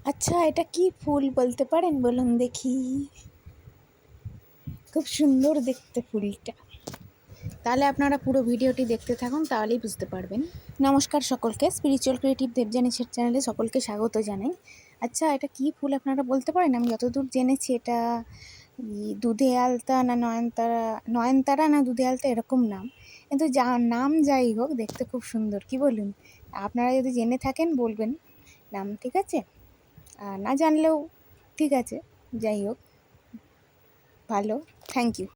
আচ্ছা, এটা কি ফুল বলতে পারেন? বলুন দেখি। খুব সুন্দর দেখতে ফুলটা। তাহলে আপনারা পুরো ভিডিওটি দেখতে থাকুন, তাহলেই বুঝতে পারবেন। নমস্কার সকলকে, স্পিরিচুয়াল ক্রিয়েটিভ দেবযানীসের চ্যানেলে সকলকে স্বাগত জানাই। আচ্ছা, এটা কি ফুল আপনারা বলতে পারেন? আমি যতদূর জেনেছি এটা দুধে আলতা না নয়নতারা, নয়নতারা না দুধে আলতা এরকম নাম। কিন্তু যা নাম যাই হোক, দেখতে খুব সুন্দর। কি বলুন? আপনারা যদি জেনে থাকেন বলবেন নাম, ঠিক আছে? আর না জানলেও ঠিক আছে, যাই হোক, ভালো। Thank you.